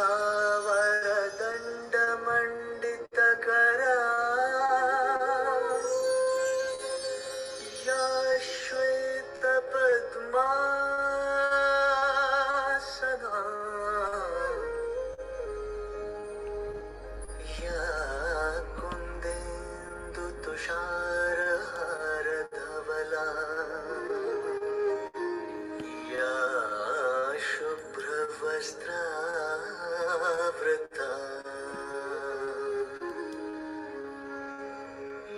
वीणावरदण्डमण्डितकरा या श्वेतपद्मासना या कुन्देन्दुतुषारहारधवला या शुभ्रवस्त्रावृता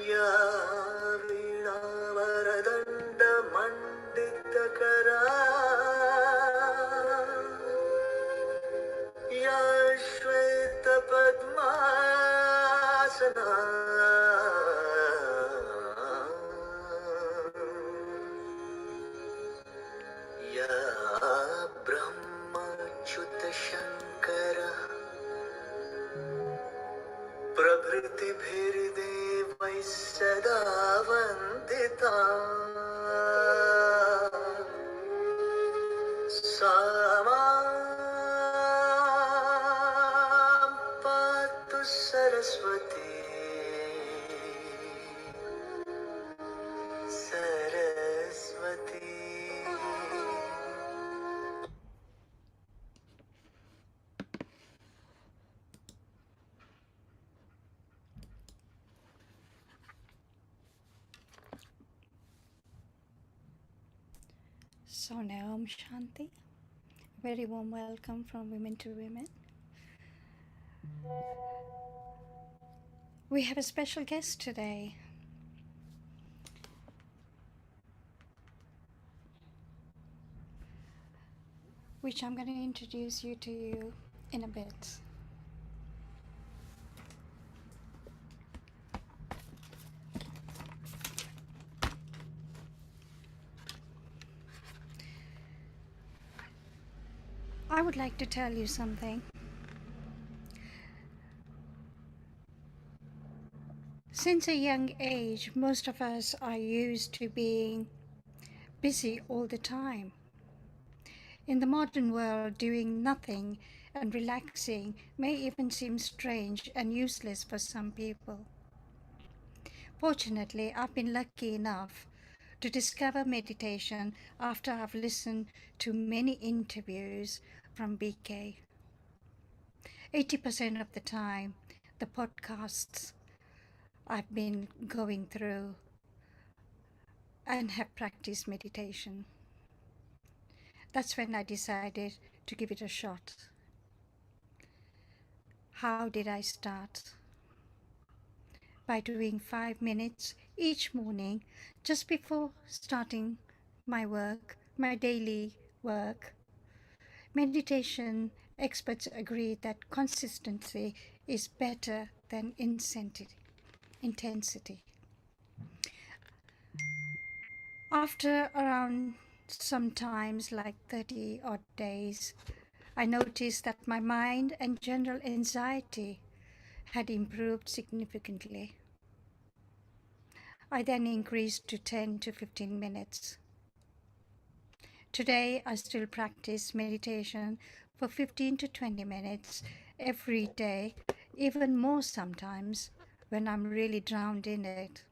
या वीणावरदण्डमण्डितकरा या श्वेतपद्मासना या ब्रह्मच्युतशङ्कर प्रभृतिभिर्देवैः सदा वन्दिता सा मां पातु Saraswati Saraswati. So now Om Shanti. Very warm welcome from Women to Women. We have a special guest today. Which I'm going to introduce you to in a bit. I would like to tell you something. Since a young age, most of us are used to being busy all the time. In the modern world, doing nothing and relaxing may even seem strange and useless for some people. Fortunately, I've been lucky enough to discover meditation after I've listened to many interviews from BK. 80% of the time, the podcasts I've been going through and have practiced meditation. That's when I decided to give it a shot. How did I start? By doing 5 minutes each morning just before starting my work, my daily work. Meditation experts agree that consistency is better than intensity. After around sometimes like 30 odd days, I noticed that my mind and general anxiety had improved significantly. I then increased to 10 to 15 minutes. Today, I still practice meditation for 15 to 20 minutes every day, even more sometimes when I'm really drowned in it.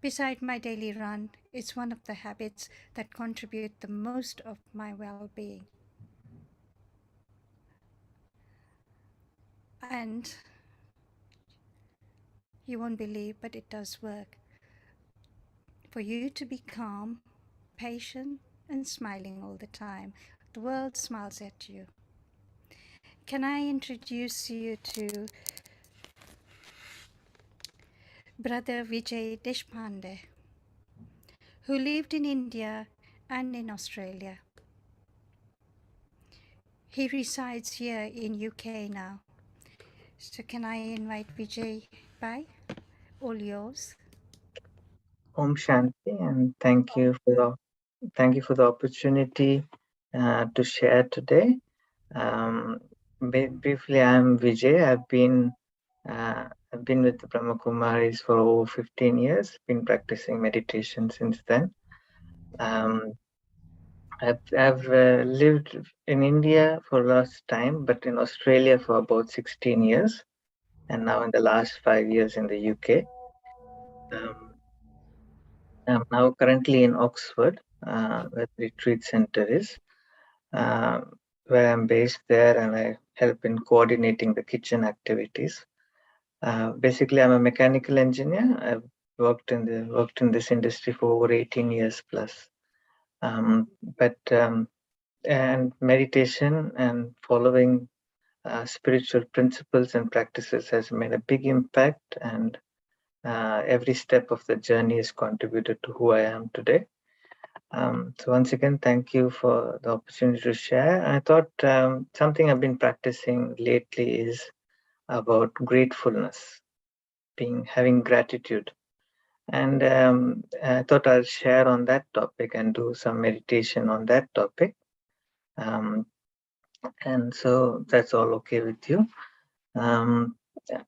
Beside my daily run, it's one of the habits that contribute the most of my well-being. And you won't believe, but it does work. For you to be calm, patient, and smiling all the time, the world smiles at you. Can I introduce you to Brother Vijay Deshpande, who lived in India and in Australia. He resides here in UK now. So can I invite Vijay Bhai? All yours. Om Shanti, and thank you for the opportunity to share today. Briefly, I'm Vijay. I've been with the Brahma Kumaris for over 15 years. Been practicing meditation since then. I've lived in India for last time, but in Australia for about 16 years, and now in the last 5 years in the UK. Um, I'm now currently in Oxford, where the retreat center is, uh, where I'm based there, and I help in coordinating the kitchen activities. Basically, I'm a mechanical engineer. I've worked in this industry for over 18 years plus. But and meditation and following spiritual principles and practices has made a big impact, and every step of the journey has contributed to who I am today. So once again, thank you for the opportunity to share. I thought something I've been practicing lately is about gratefulness, having gratitude, and I thought I'll share on that topic and do some meditation on that topic. Um, and so that's all okay with you. Um,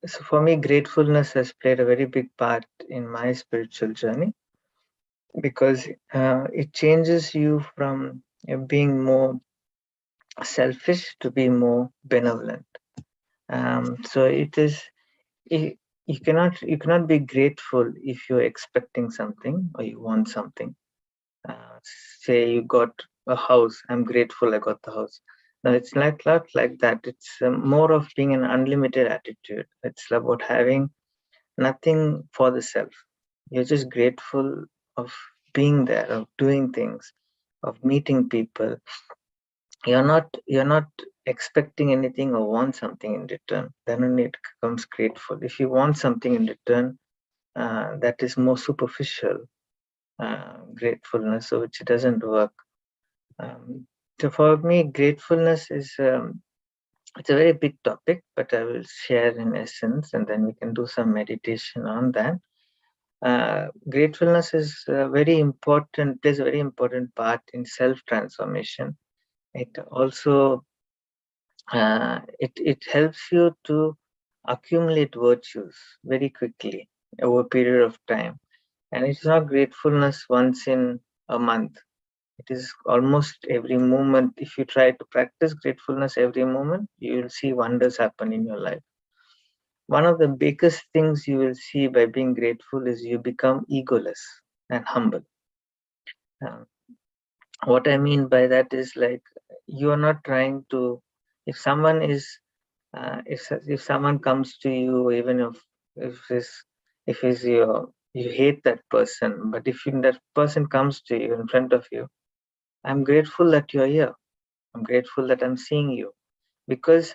so for me, gratefulness has played a very big part in my spiritual journey because it changes you from being more selfish to be more benevolent. So it is you cannot be grateful if you're expecting something or you want something. Uh, Say you got a house, I'm grateful I got the house. No, it's not like that. It's more of being an unlimited attitude. It's about having nothing for the self. You're just grateful of being there, of doing things, of meeting people. You're not expecting anything or want something in return. Then only it becomes grateful. If you want something in return, that is more superficial gratefulness, so which doesn't work. So for me, gratefulness is it's a very big topic, but I will share in essence, and then we can do some meditation on that. Gratefulness is very important, plays a very important part in self-transformation. It also it helps you to accumulate virtues very quickly over a period of time. And it's not gratefulness once in a month. It is almost every moment. If you try to practice gratefulness every moment, you will see wonders happen in your life. One of the biggest things you will see by being grateful is you become egoless and humble. Uh, what I mean by that is, like, you are not trying to. If someone is, if someone comes to you, even if is you hate that person, but if that person comes to you in front of you, I'm grateful that you're here. I'm grateful that I'm seeing you, because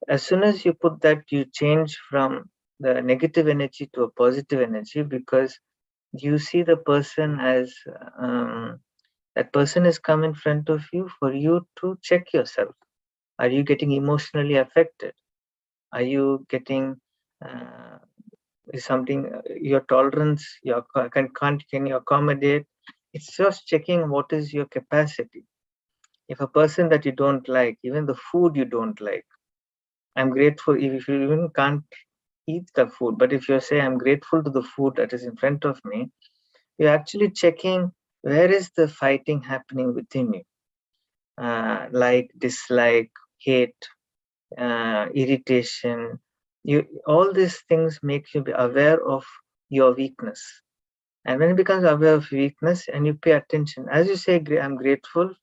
as soon as you put that, you change from the negative energy to a positive energy, because you see the person as that person has come in front of you for you to check yourself. Are you getting emotionally affected? Are you getting is something your tolerance, your can you accommodate? It's just checking what is your capacity. If a person that you don't like, even the food you don't like, I'm grateful if you even can't eat the food, but if you say I'm grateful to the food that is in front of me, you're actually checking where is the fighting happening within you. Like dislike, hate, irritation. All these things make you be aware of your weakness. And when you become aware of weakness and you pay attention, as you say, I'm grateful,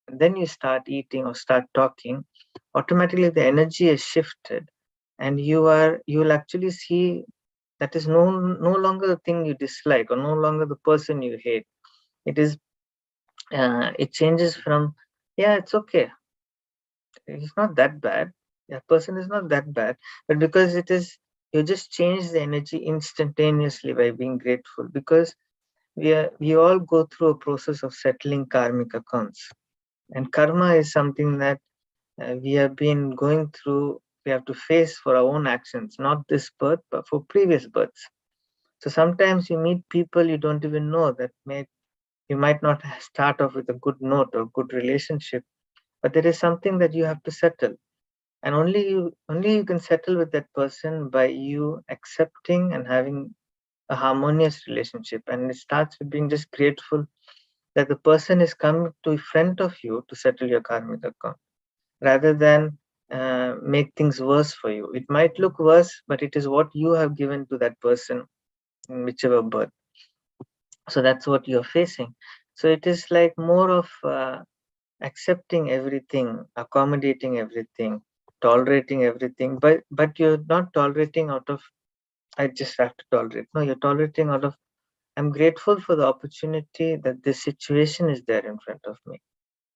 and then you start eating or start talking, automatically the energy is shifted, and you'll actually see that is no longer the thing you dislike or no longer the person you hate. It is it changes from, yeah, it's okay, it's not that bad, that person is not that bad, but because it is, you just change the energy instantaneously by being grateful, because we all go through a process of settling karmic accounts, and karma is something that we have been going through. We have to face for our own actions, not this birth but for previous births. So sometimes you meet people you don't even know, that you might not start off with a good note or good relationship, but there is something that you have to settle, and only you can settle with that person by you accepting and having a harmonious relationship. And it starts with being just grateful that the person is coming to in front of you to settle your karmic account, rather than make things worse for you. It might look worse, but it is what you have given to that person in whichever birth. So that's what you're facing. So it is like more of accepting everything, accommodating everything, tolerating everything, but you're not tolerating out of I just have to tolerate. No, you're tolerating out of I'm grateful for the opportunity that this situation is there in front of me.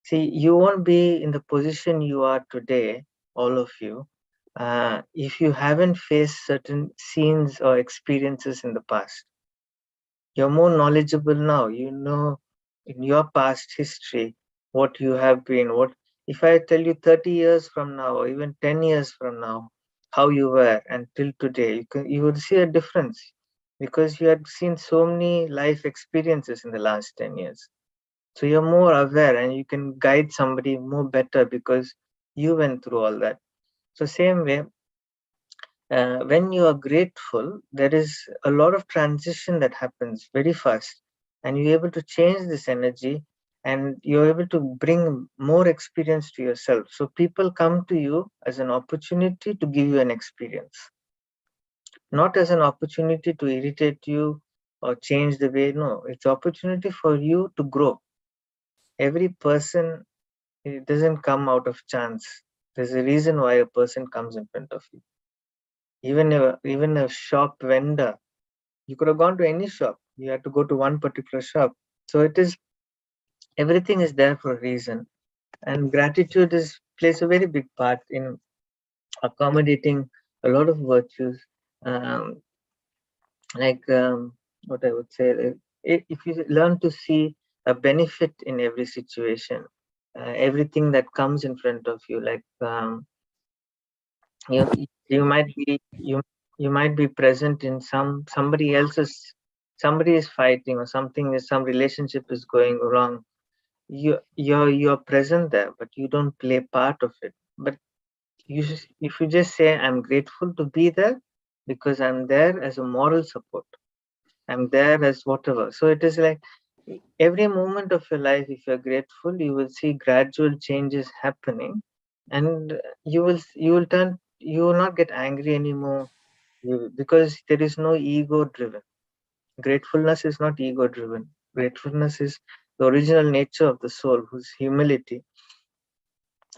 See, you won't be in the position you are today, all of you, if you haven't faced certain scenes or experiences in the past. You're more knowledgeable now. You know in your past history what you have been. What if I tell you 30 years from now or even 10 years from now how you were until today, you would see a difference because you had seen so many life experiences in the last 10 years. So you're more aware and you can guide somebody more better because you went through all that. So same way, when you are grateful, there is a lot of transition that happens very fast, and you're able to change this energy, and you're able to bring more experience to yourself. So people come to you as an opportunity to give you an experience, not as an opportunity to irritate you or change the way. No, it's opportunity for you to grow. Every person, it doesn't come out of chance. There's a reason why a person comes in front of you. Even a shop vendor, you could have gone to any shop. You had to go to one particular shop. So it is everything is there for a reason, and gratitude is plays a very big part in accommodating a lot of virtues. Um, like what I would say, if you learn to see a benefit in every situation, everything that comes in front of you, like you you might be you might be present in somebody is fighting or something is some relationship is going wrong. You're present there, but you don't play part of it. But if you just say I'm grateful to be there because I'm there as a moral support, I'm there as whatever. So it is like every moment of your life, if you're grateful, you will see gradual changes happening, and you will not get angry anymore, because there is no ego driven. Gratefulness is not ego driven. Gratefulness is the original nature of the soul, whose humility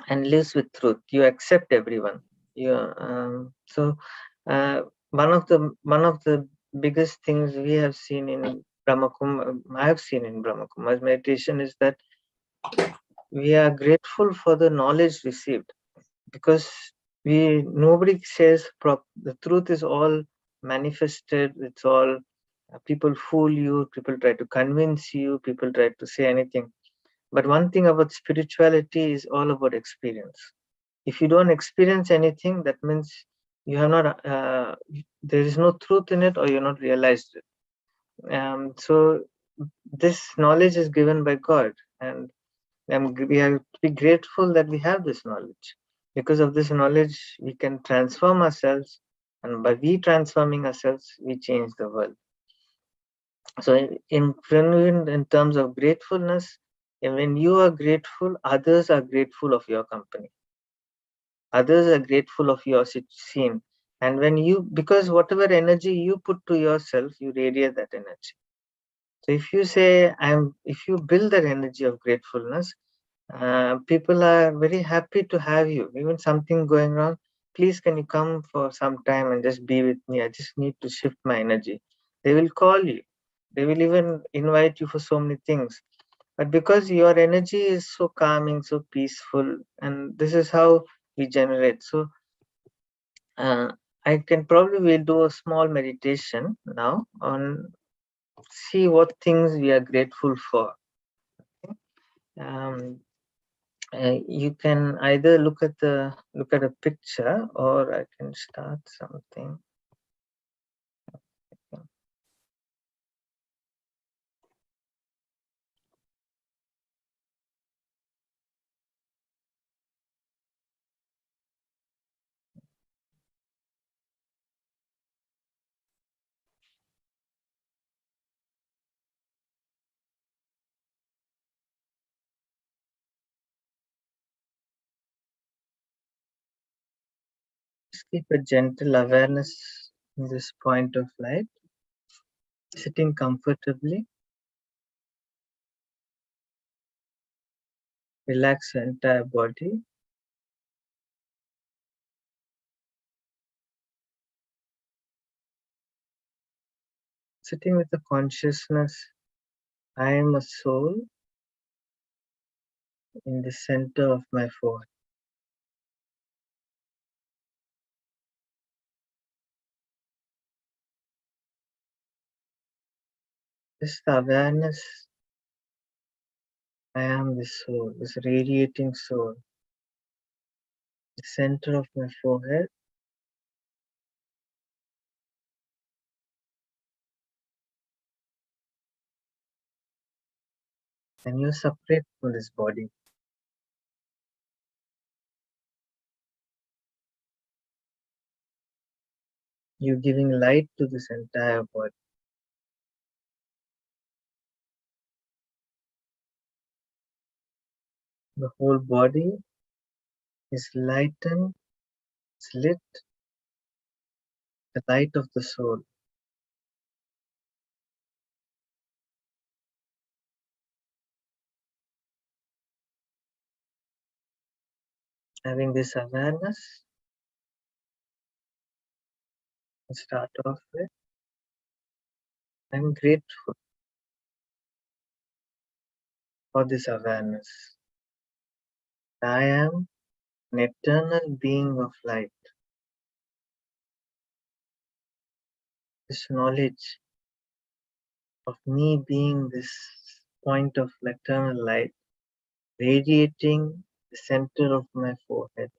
and lives with truth. You accept everyone. You so one of the biggest things we have seen in I have seen in Brahma Kuma's meditation is that we are grateful for the knowledge received, because nobody says the truth is all manifested. It's all people fool you, people try to convince you, people try to say anything. But one thing about spirituality is all about experience. If you don't experience anything, that means you have not there is no truth in it, or you're not realized it. So this knowledge is given by God, and we have to be grateful that we have this knowledge. Because of this knowledge, we can transform ourselves, and by we transforming ourselves, we change the world. So in terms of gratefulness, and when you are grateful, others are grateful of your company. Others are grateful of your scene. And because whatever energy you put to yourself, you radiate that energy. So if you say, if you build that energy of gratefulness, people are very happy to have you. Even something going wrong, please can you come for some time and just be with me? I just need to shift my energy. They will call you. They will even invite you for so many things. But because your energy is so calming, so peaceful, and this is how we generate. So I can probably do a small meditation now on see what things we are grateful for. Um, you can either look at a picture, or I can start something. Just keep a gentle awareness in this point of light, sitting comfortably. Relax your entire body. Sitting with the consciousness, I am a soul in the center of my forehead. Just the awareness, I am this soul, this radiating soul, the center of my forehead. And you're separate from this body. You're giving light to this entire body. The whole body is lightened, it's lit, the light of the soul. Having this awareness, to start off with, I'm grateful for this awareness. I am an eternal being of light. This knowledge of me being this point of eternal light, radiating the center of my forehead.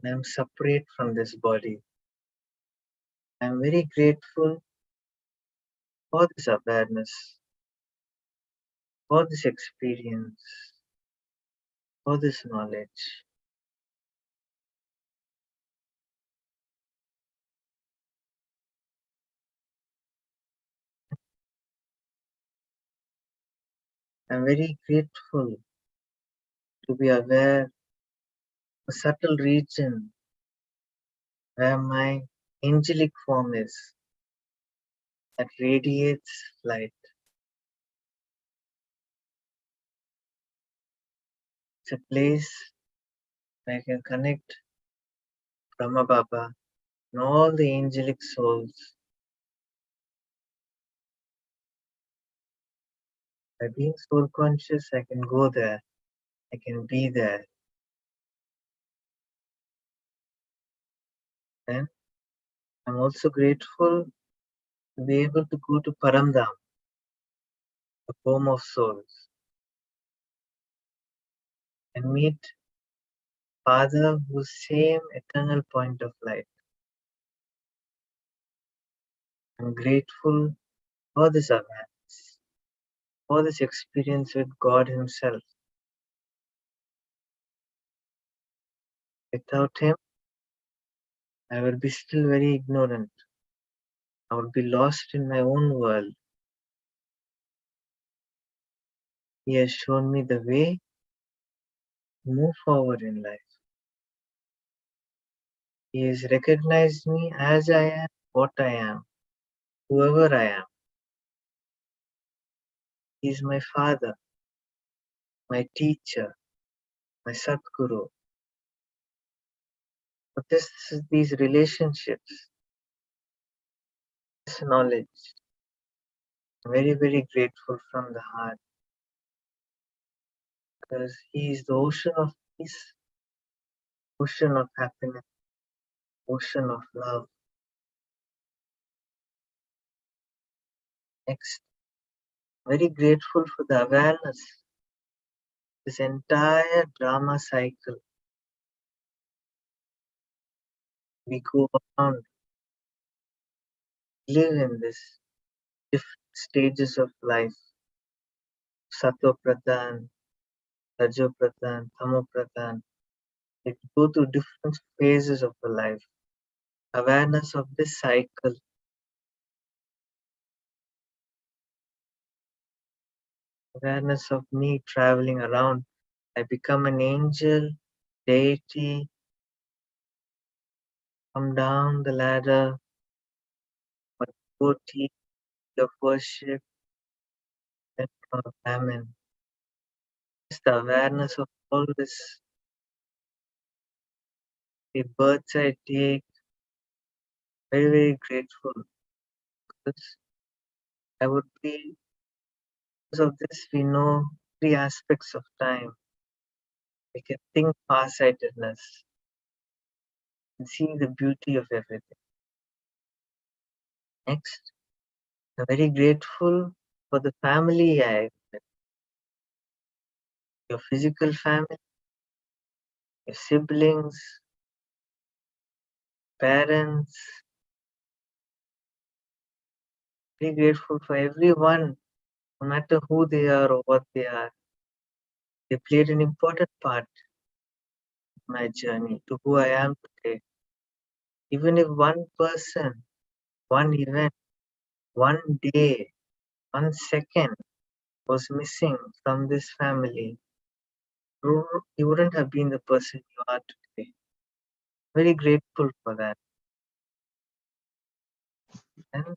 And I'm separate from this body. I'm very grateful for this awareness, for this experience, for this knowledge. I'm very grateful to be aware of a subtle region where my angelic form is that radiates light. It's a place where I can connect Brahma Baba and all the angelic souls. By being soul conscious, I can go there. I can be there. And I'm also grateful to be able to go to Paramdam, the home of souls, and meet Father whose same eternal point of light. I'm grateful for this awareness, for this experience with God Himself. Without Him, I will be still very ignorant. I would be lost in my own world. He has shown me the way to move forward in life. He has recognized me as I am, what I am, whoever I am. He is my Father, my teacher, my Satguru. But these relationships, this knowledge, I'm very, very grateful from the heart because He is the ocean of peace, ocean of happiness, ocean of love. Next, very grateful for the awareness, this entire drama cycle. We go around, live in this different stages of life. Sattva Pradhan, Rajo Pradhan, Tamo Pradhan. We go through different phases of the life. Awareness of this cycle, awareness of me traveling around. I become an angel, deity, come down the ladder, but devotee of worship, then famine. Just the awareness of all this, the births I take, very, very grateful because I would be, because of this, we know three aspects of time. We can think farsightedness and see the beauty of everything. Next, I'm very grateful for the family I have, your physical family, your siblings, parents. Very grateful for everyone, no matter who they are or what they are. They played an important part in my journey to who I am today. Even if one person, one event, one day, 1 second was missing from this family, you wouldn't have been the person you are today. Very grateful for that. And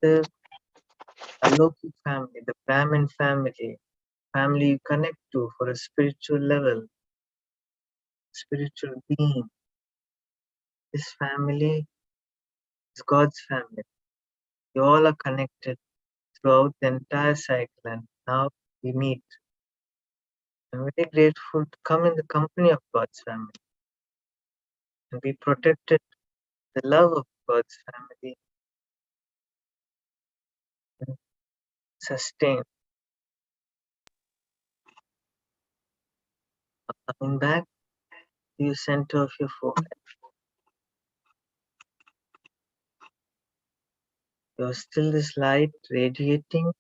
the Aloki family, the Brahmin family you connect to for a spiritual level, spiritual being. This family is God's family. You all are connected throughout the entire cycle, and now we meet. I'm very grateful to come in the company of God's family and be protected, the love of God's family, and sustained. Coming back to the center of your forehead, there's still this light radiating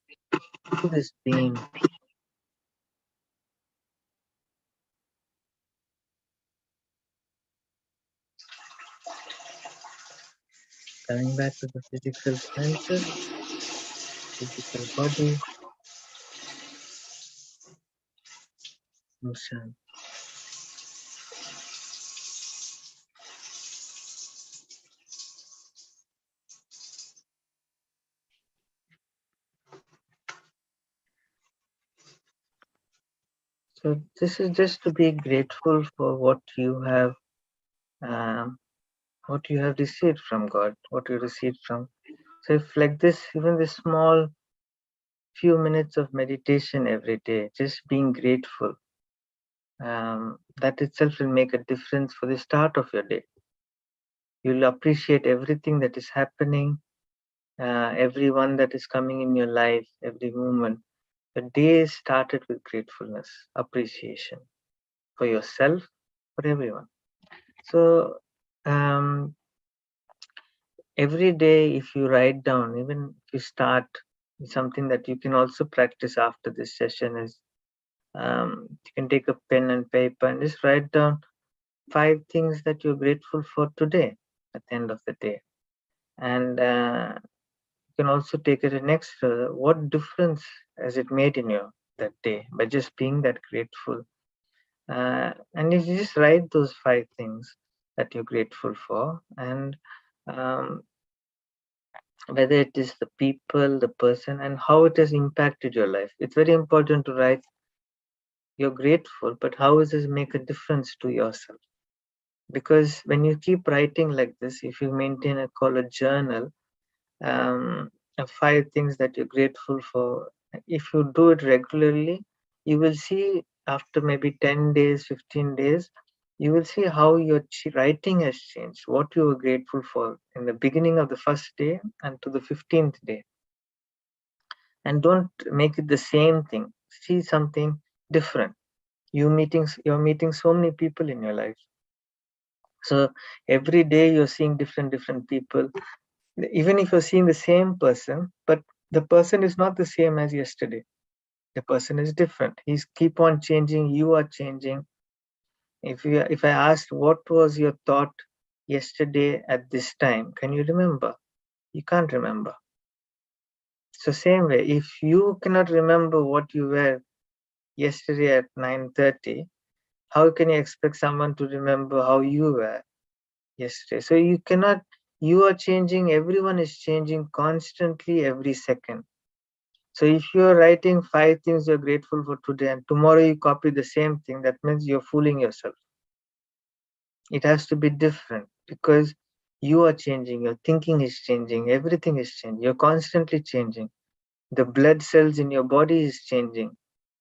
through this beam. Coming back to the physical senses, physical body, motion. So this is just to be grateful for what you have received from God, what you received from. So if like this, even this small few minutes of meditation every day, just being grateful, that itself will make a difference for the start of your day. You'll appreciate everything that is happening, everyone that is coming in your life, every moment. The day is started with gratefulness, appreciation for yourself, for everyone. So every day, if you write down, even if you start, something that you can also practice after this session is you can take a pen and paper and just write down 5 things that you're grateful for today at the end of the day. And you can also take it next, what difference has it made in you that day by just being that grateful. And if you just write those 5 things that you're grateful for, and whether it is the people, the person, and how it has impacted your life. It's very important to write you're grateful, but how does this make a difference to yourself? Because when you keep writing like this, if you maintain a journal, of 5 things that you're grateful for, if you do it regularly, you will see after maybe 10 days, 15 days, you will see how your writing has changed, what you were grateful for in the beginning of the first day and to the 15th day. And don't make it the same thing. See something different. You're meeting so many people in your life. So every day you're seeing different people. Even if you're seeing the same person, but the person is not the same as yesterday. The person is different. He's keep on changing. You are changing. If I asked what was your thought yesterday at this time, can you remember? You can't remember. So same way, if you cannot remember what you were yesterday at 9:30, how can you expect someone to remember how you were yesterday. So you are changing, everyone is changing constantly every second. So if you're writing 5 things you're grateful for today and tomorrow you copy the same thing, that means you're fooling yourself. It has to be different because you are changing, your thinking is changing, everything is changing, you're constantly changing. The blood cells in your body is changing.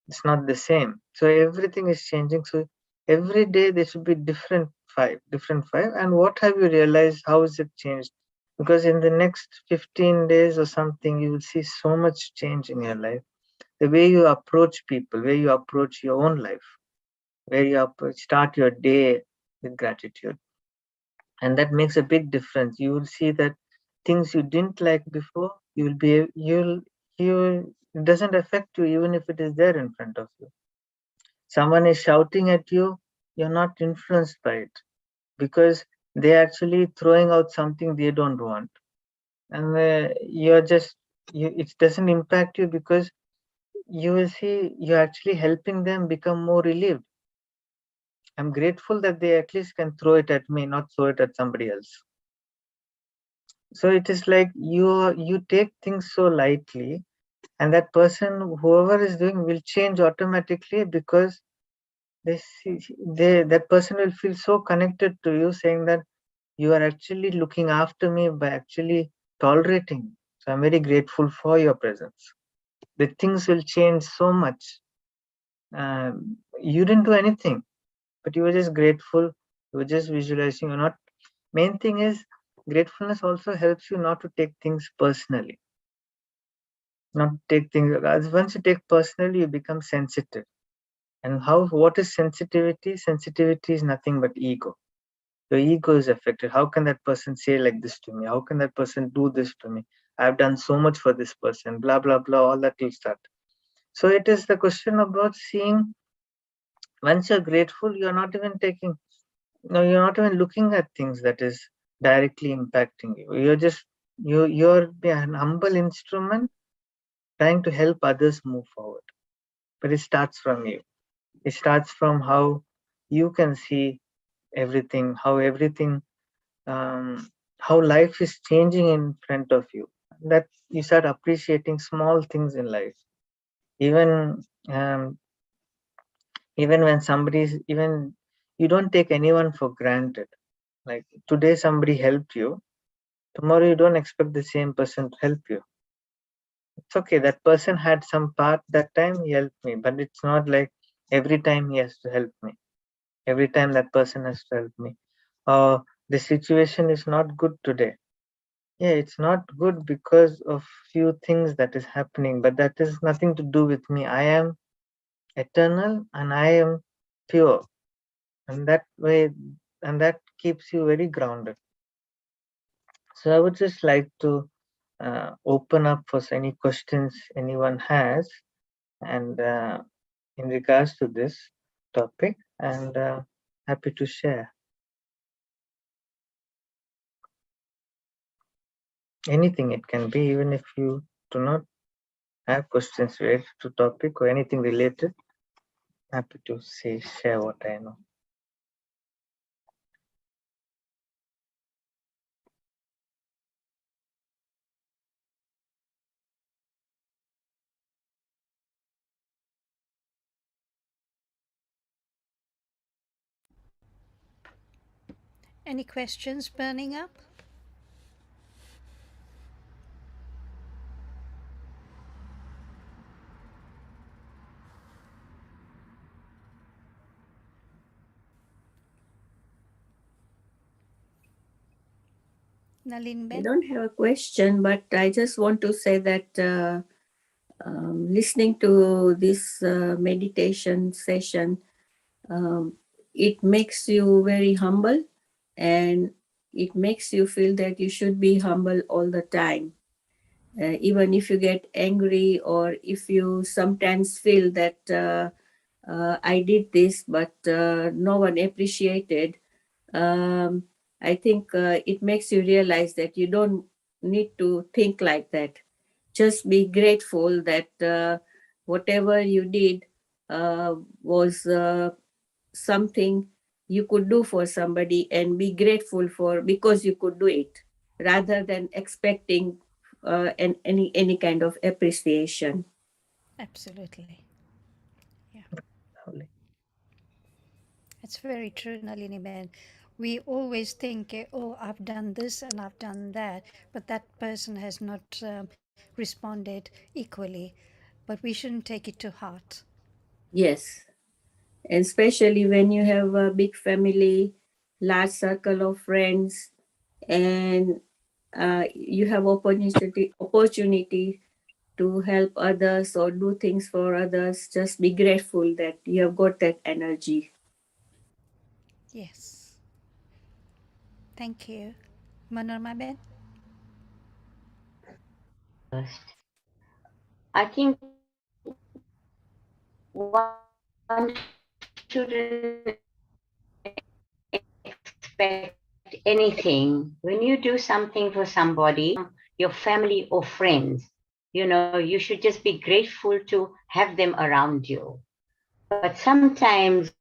It's not the same. So everything is changing. So every day there should be different five. And what have you realized? How is it changed? Because in the next 15 days or something, you will see so much change in your life. The way you approach people, where you approach your own life, where you start your day with gratitude. And that makes a big difference. You will see that things you didn't like before, it doesn't affect you even if it is there in front of you. Someone is shouting at you, you're not influenced by it because they're actually throwing out something they don't want. And it doesn't impact you because you will see you're actually helping them become more relieved. I'm grateful that they at least can throw it at me, not throw it at somebody else. So it is like you take things so lightly, and that person, whoever is doing, will change automatically because that person will feel so connected to you, saying that you are actually looking after me by actually tolerating. So I'm very grateful for your presence. The things will change so much. You didn't do anything, but you were just grateful. You were just visualizing. You're not. Main thing is gratefulness also helps you not to take things personally. Not take things. Once you take personally, you become sensitive. And what is sensitivity? Sensitivity is nothing but ego. Your ego is affected. How can that person say like this to me? How can that person do this to me? I've done so much for this person, blah, blah, blah, all that will start. So it is the question about seeing, once you're grateful, you're not even you're not even looking at things that is directly impacting you. You're an humble instrument trying to help others move forward. But it starts from you. It starts from how you can see everything, how life is changing in front of you. That you start appreciating small things in life. Even um, even when even you don't take anyone for granted. Like today somebody helped you, tomorrow you don't expect the same person to help you. It's okay, that person had some part that time he helped me, but it's not like every time he has to help me. Every time that person has to help me. The situation is not good today. Yeah, it's not good because of few things that is happening, but that is nothing to do with me. I am eternal and I am pure. And that keeps you very grounded. So I would just like to open up for any questions anyone has, and in regards to this topic, and happy to share. Anything it can be, even if you do not have questions related to topic or anything related, happy to share what I know. Any questions burning up? I don't have a question, but I just want to say that listening to this meditation session, it makes you very humble, and it makes you feel that you should be humble all the time. Even if you get angry, or if you sometimes feel that I did this, but no one appreciated, I think it makes you realize that you don't need to think like that. Just be grateful that whatever you did was something you could do for somebody and be grateful for because you could do it, rather than expecting any kind of appreciation. Absolutely. Lovely. It's very true, Nalini man. We always think, oh, I've done this and I've done that, but that person has not responded equally. But we shouldn't take it to heart. Yes, and especially when you have a big family, large circle of friends, and you have opportunity to help others or do things for others. Just be grateful that you have got that energy. Yes. Thank you. Manorma Ben? I think one shouldn't expect anything. When you do something for somebody, your family or friends, you should just be grateful to have them around you. But sometimes,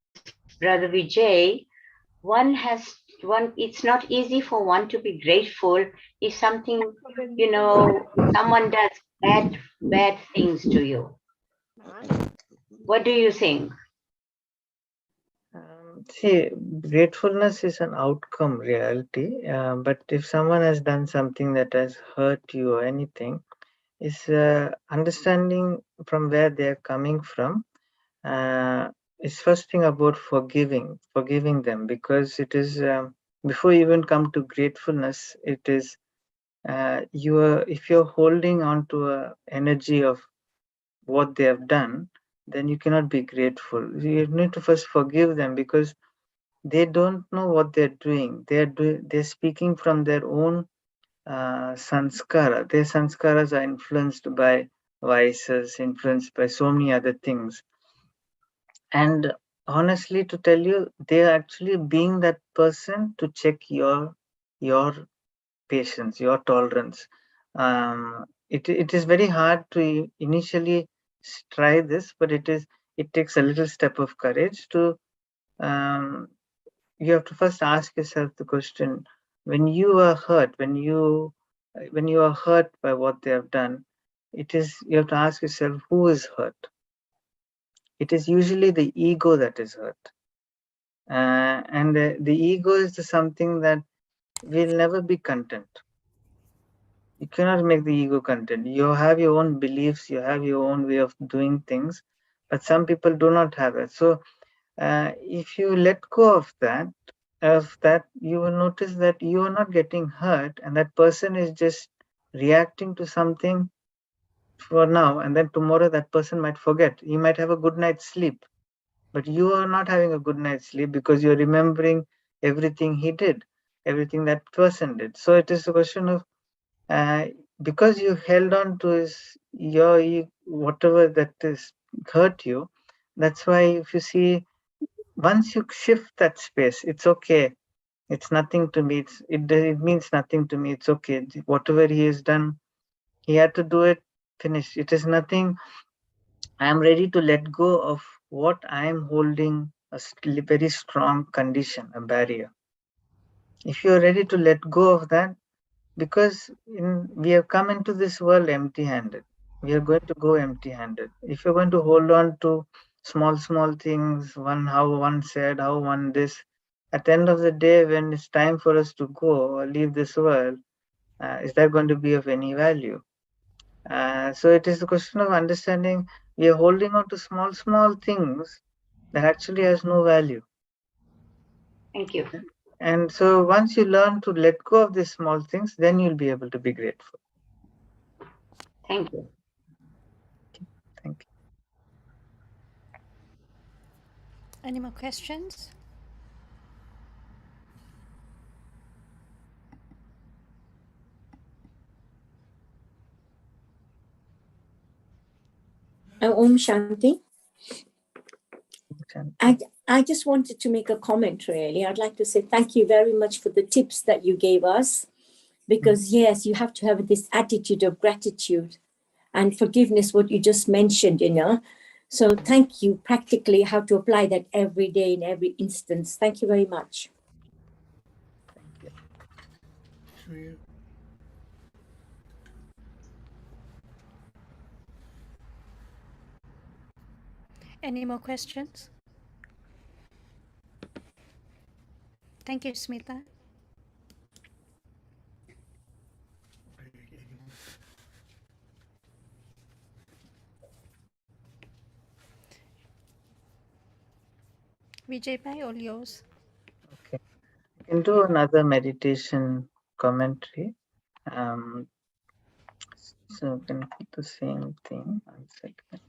Brother Vijay, it's not easy for one to be grateful if someone does bad things to you. What do you think? See, gratefulness is an outcome reality, but if someone has done something that has hurt you or anything, is understanding from where they are coming from. Is first thing about forgiving them, because it is before you even come to gratefulness, it is if you're holding on to a energy of what they have done, then you cannot be grateful. You need to first forgive them, because they don't know what they're doing. They're speaking from their own sanskara. Their sanskaras are influenced by vices, influenced by so many other things. And honestly, to tell you, they're actually being that person to check your patience, your tolerance. It is very hard to initially try this, but it takes a little step of courage to um, you have to first ask yourself the question: when you are hurt, when you are hurt by what they have done, you have to ask yourself, who is hurt? It is usually the ego that is hurt, and the ego is something that will never be content. You cannot make the ego content. You have your own beliefs, you have your own way of doing things, but some people do not have it. So if you let go of that, you will notice that you are not getting hurt, and that person is just reacting to something for now, and then tomorrow that person might forget. He might have a good night's sleep, but you are not having a good night's sleep because you're remembering everything he did, everything that person did. So it is a question of because you held on to whatever that is hurt you. That's why if you see, once you shift that space, it's okay. It's nothing to me. It means nothing to me. It's okay. Whatever he has done, he had to do it. Finish. It is nothing. I am ready to let go of what I am holding a very strong condition, a barrier. If you are ready to let go of that, because we have come into this world empty-handed, we are going to go empty-handed. If you're going to hold on to small things, how one said, how one this, at the end of the day, when it's time for us to go or leave this world, is that going to be of any value? So it is a question of understanding we are holding on to small things that actually has no value. Thank you. And so once you learn to let go of these small things, then you'll be able to be grateful. Thank you. Thank you. Any more questions? Om Shanti. I just wanted to make a comment, really. I'd like to say thank you very much for the tips that you gave us, because yes, you have to have this attitude of gratitude and forgiveness, what you just mentioned, So thank you, practically how to apply that every day in every instance. Thank you very much. Shreya. Any more questions? Thank you, Smita. Vijay Bhai, all yours. Okay. You can do another meditation commentary. So you can put the same thing. 1 second.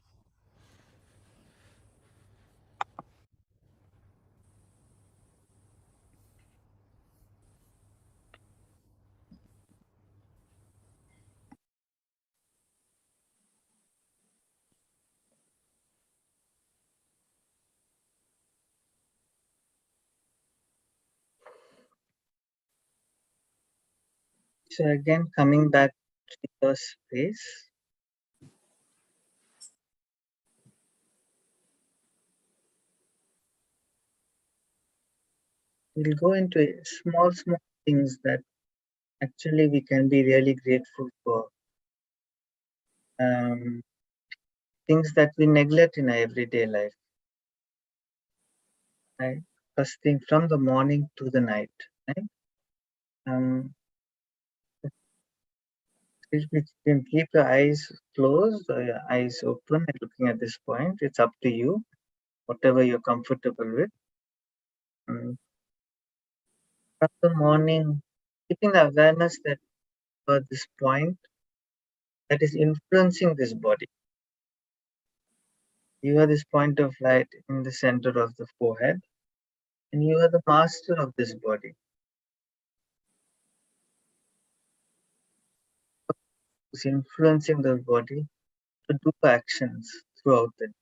So again, coming back to your space, we'll go into small things that actually we can be really grateful for. Things that we neglect in our everyday life. Right? First thing from the morning to the night. Right? You can keep your eyes closed or your eyes open and looking at this point. It's up to you, whatever you're comfortable with. From the morning, keeping the awareness that for this point that is influencing this body. You are this point of light in the center of the forehead, and you are the master of this body. It's influencing the body to do actions throughout the day.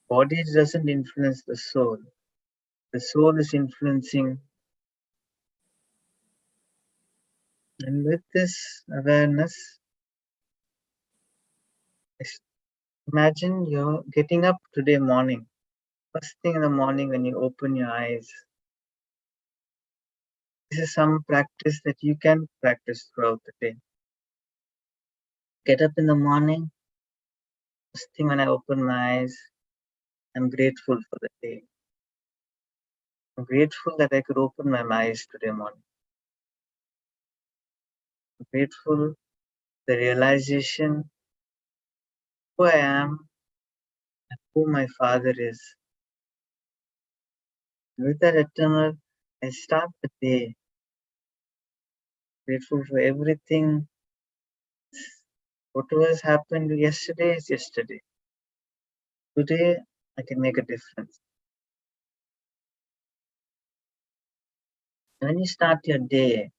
Body doesn't influence the soul. The soul is influencing. And with this awareness, imagine you're getting up today morning. First thing in the morning when you open your eyes. This is some practice that you can practice throughout the day. Get up in the morning. First thing when I open my eyes, I'm grateful for the day. I'm grateful that I could open my eyes today morning. I'm grateful for the realization who I am and who my Father is. And with that eternal, I start the day grateful for everything. Whatever has happened yesterday is yesterday. Today, I can make a difference. When you start your day,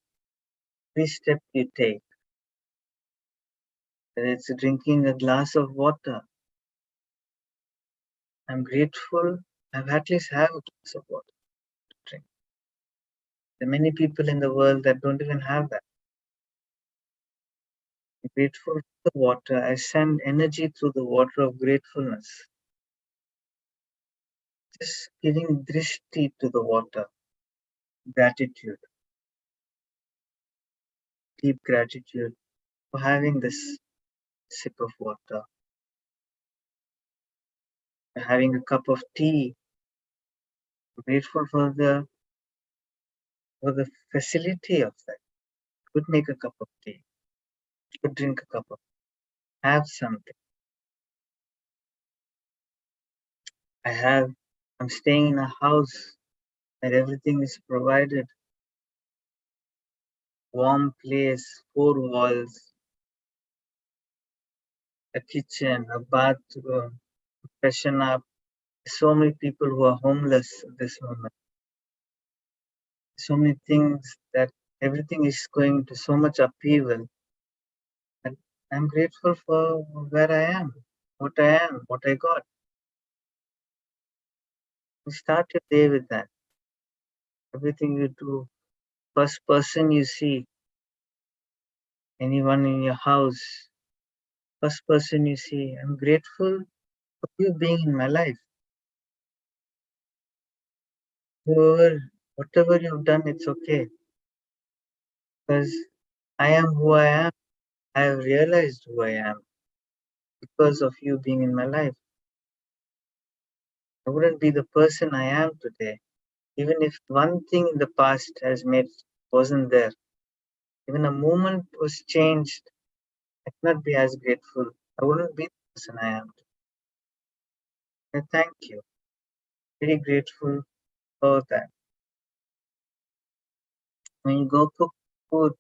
every step you take, whether it's drinking a glass of water, I'm grateful I've at least have a glass of water to drink. There are many people in the world that don't even have that. I'm grateful for the water. I send energy through the water of gratefulness. Just giving drishti to the water. Gratitude. Deep gratitude for having this sip of water. For having a cup of tea. I'm grateful for the facility of that. Could make a cup of tea. Could drink a cup of tea. Have something. I'm staying in a house where everything is provided. Warm place, 4 walls, a kitchen, a bathroom, freshen up. So many people who are homeless at this moment. So many things that everything is going to so much upheaval. And I'm grateful for where I am, what I got. You start your day with that. Everything you do, first person you see, anyone in your house, First person you see, I'm grateful for you being in my life. Whatever you've done, it's okay. Because I am who I am. I have realized who I am because of you being in my life. I wouldn't be the person I am today. Even if one thing in the past wasn't there, even a moment was changed, I cannot be as grateful. I wouldn't be the person I am. I thank you. Very grateful for that. When you go cook food,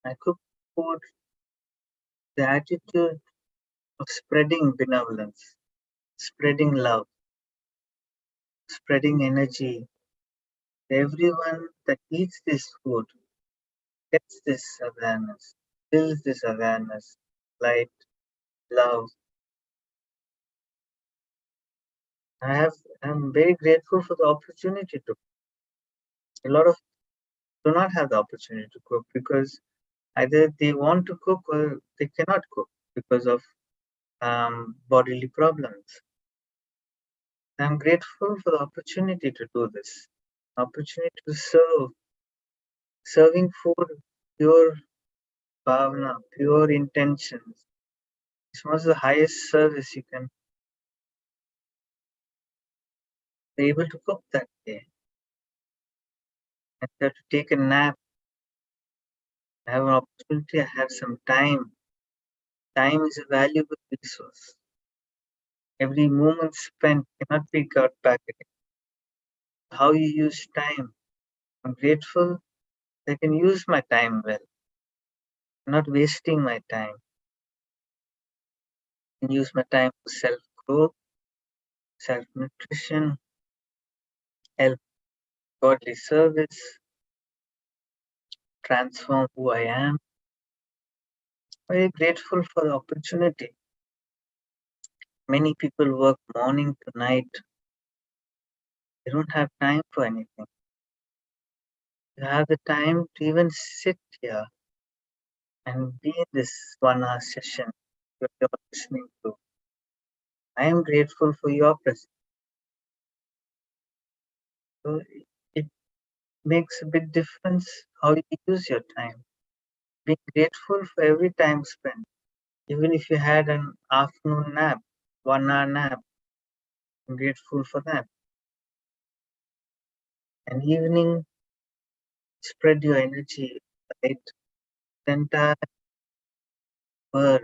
I cook food, the attitude of spreading benevolence, spreading love, spreading energy. Everyone that eats this food gets this awareness, feels this awareness, light, love. I'm very grateful for the opportunity to. A lot of do not have the opportunity to cook because either they want to cook or they cannot cook because of bodily problems. I'm grateful for the opportunity to do this, opportunity to serving food, pure bhavana, pure intentions. It's one of the highest service you can be able to cook that day. I have to take a nap. I have an opportunity. I have some time. Time is a valuable resource. Every moment spent cannot be got back again. How you use time. I'm grateful I can use my time well. I'm not wasting my time. I can use my time for self-growth, self-nutrition, help godly service, transform who I am. Very grateful for the opportunity. Many people work morning to night. They don't have time for anything. You have the time to even sit here and be in this 1 hour session that you're listening to. I am grateful for your presence. So it makes a big difference how you use your time. Be grateful for every time spent. Even if you had an afternoon nap, 1 hour nap, I'm grateful for that. An evening, spread your energy, right? The entire world.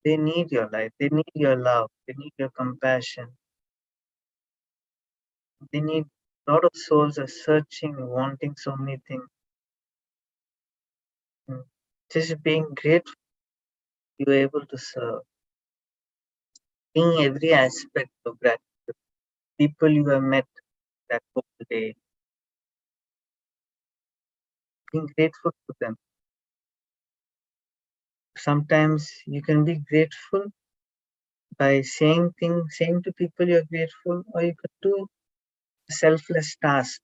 They need your light. They need your love. They need your compassion. They need a lot of souls are searching, wanting so many things. Just being grateful you're able to serve. Seeing every aspect of gratitude. People you have met that whole day. Being grateful to them. Sometimes you can be grateful by saying to people you're grateful, or you could do a selfless task,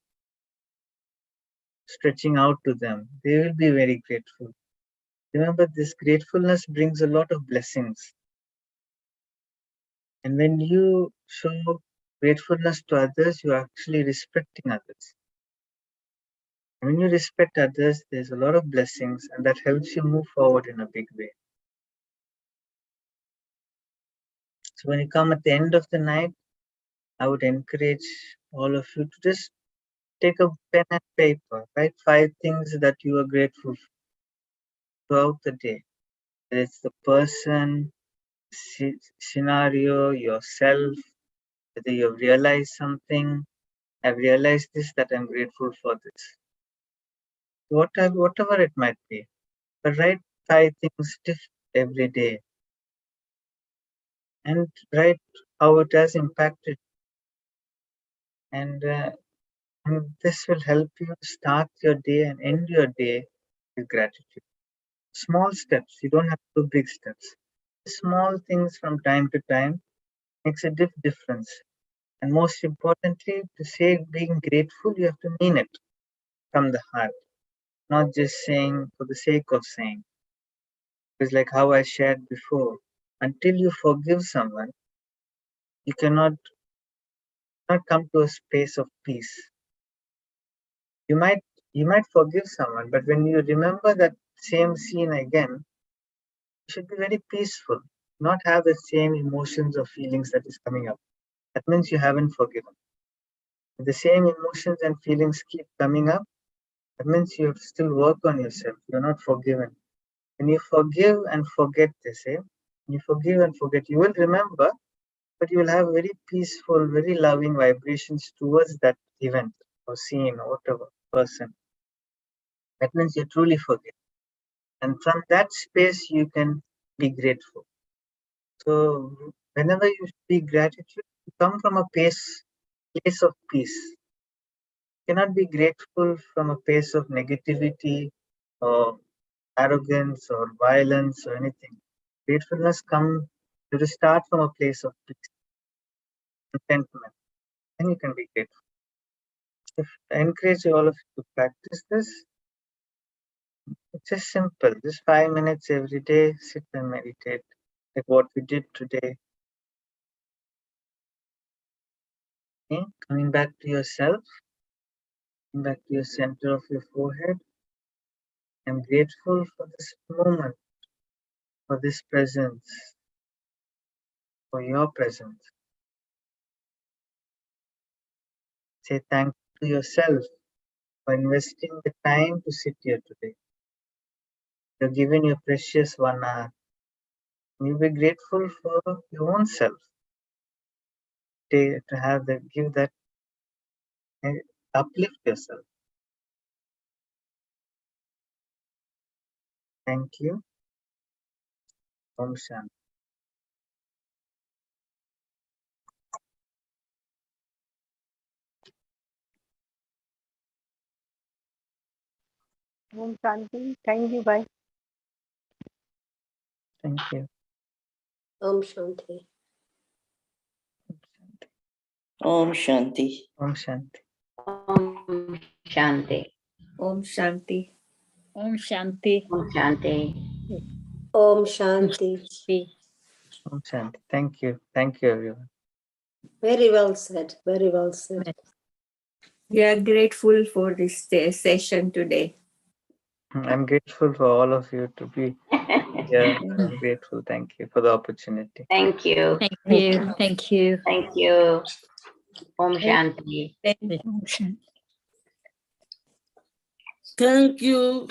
stretching out to them. They will be very grateful. Remember, this gratefulness brings a lot of blessings. And when you show gratefulness to others, you're actually respecting others. And when you respect others, there's a lot of blessings, and that helps you move forward in a big way. So when you come at the end of the night, I would encourage all of you to just take a pen and paper, write 5 things that you are grateful for throughout the day. Whether it's the person, scenario, yourself, whether you've realized something, I've realized this, that I'm grateful for this. Whatever it might be. But write 5 things every day. And write how it has impacted. And this will help you start your day and end your day with gratitude. Small steps, you don't have to do big steps. Small things from time to time makes a difference. And most importantly, to say being grateful, you have to mean it from the heart, not just saying for the sake of saying. It's like how I shared before. Until you forgive someone, you cannot not come to a space of peace. You might you might forgive someone, but when you remember that same scene again, you should be very peaceful, not have the same emotions or feelings that is coming up. That means you haven't forgiven. If the same emotions and feelings keep coming up, that means you have to still work on yourself. You're not forgiven. When you forgive and forget, they say, when you forgive and forget, you will remember, but you will have very peaceful, very loving vibrations towards that event or scene or whatever person. That means you truly forgive. And from that space, you can be grateful. So, whenever you speak gratitude, you come from a place of peace. You cannot be grateful from a place of negativity or arrogance or violence or anything. Gratefulness comes to start from a place of peace, contentment. Then you can be grateful. If I encourage all of you to practice this, it's just simple. Just 5 minutes every day, sit and meditate, like what we did today. Okay? Coming back to yourself, coming back to your center of your forehead. I'm grateful for this moment, for this presence, for your presence. Say thank you to yourself for investing the time to sit here today. You're given your precious 1 hour. You'll be grateful for your own self to have that, give that, uplift yourself. Thank you. Om Shanti. Om Shanti. Thank you. Bye. Thank you. Om Shanti. Om Shanti. Om Shanti. Om Shanti. Om Shanti. Om Shanti. Om Shanti. Om Shanti. Om Shanti. Thank you. Thank you, everyone. Very well said. Very well said. We are grateful for this session today. I'm grateful for all of you to be here. I'm grateful. Thank you for the opportunity. Thank you. Thank you. Thank you. Thank you. Om Shanti. Om Shanti. Thank you.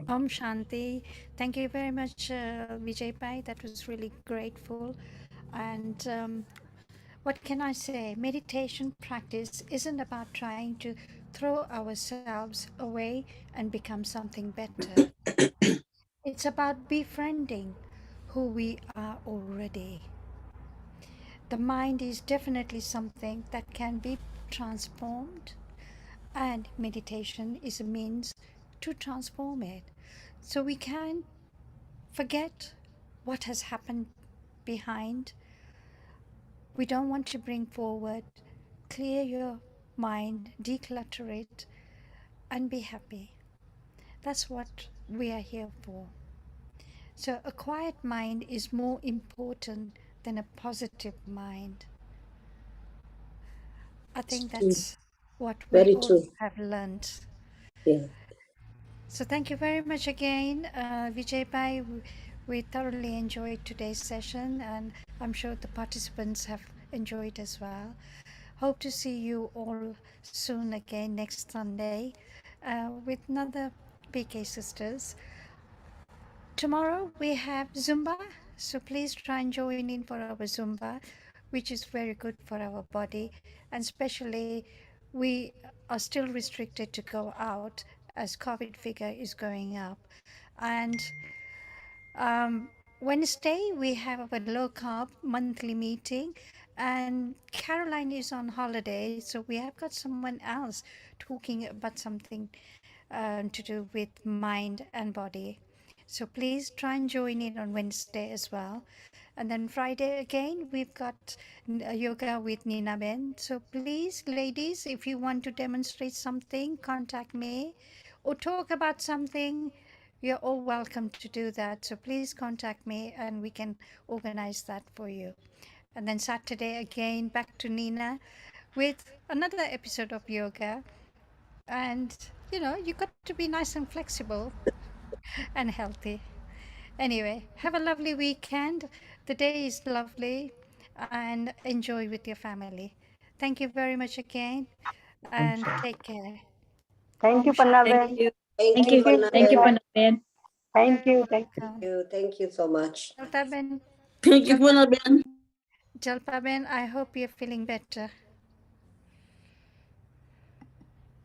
Om Shanti. Thank you very much, Vijay Pai. That was really grateful. And what can I say? Meditation practice isn't about trying to throw ourselves away and become something better. It's about befriending who we are already. The mind is definitely something that can be transformed, and meditation is a means to transform it. So we can forget what has happened behind. We don't want to bring forward. Clear your mind, declutter it, and be happy. That's what we are here for. So a quiet mind is more important than a positive mind. I think that's what we Very all true. have learned. Yeah. So thank you very much again, Vijay Pai. We thoroughly enjoyed today's session, and I'm sure the participants have enjoyed as well. Hope to see you all soon again next Sunday with another PK Sisters. Tomorrow we have Zumba, so please try and join in for our Zumba, which is very good for our body, and especially we are still restricted to go out as COVID figure is going up. And Wednesday we have a low carb monthly meeting, and Caroline is on holiday, so we have got someone else talking about something to do with mind and body. So please try and join in on Wednesday as well. And then Friday again, we've got yoga with Nina Ben. So please, ladies, if you want to demonstrate something, contact me or talk about something, you're all welcome to do that. So please contact me and we can organize that for you. And then Saturday again, back to Nina with another episode of yoga. And, you got to be nice and flexible and healthy. Anyway, have a lovely weekend. The day is lovely and enjoy with your family. Thank you very much again and take care. Thank you, Om Shanti. Pannaben. Thank you. Thank Thank you, you. Panna. Thank you, Bye. Panaben. Thank you. Thank Welcome. Thank you so much. Jalpa Ben, Thank you, Pannaben. Jalpa Ben, I hope you're feeling better.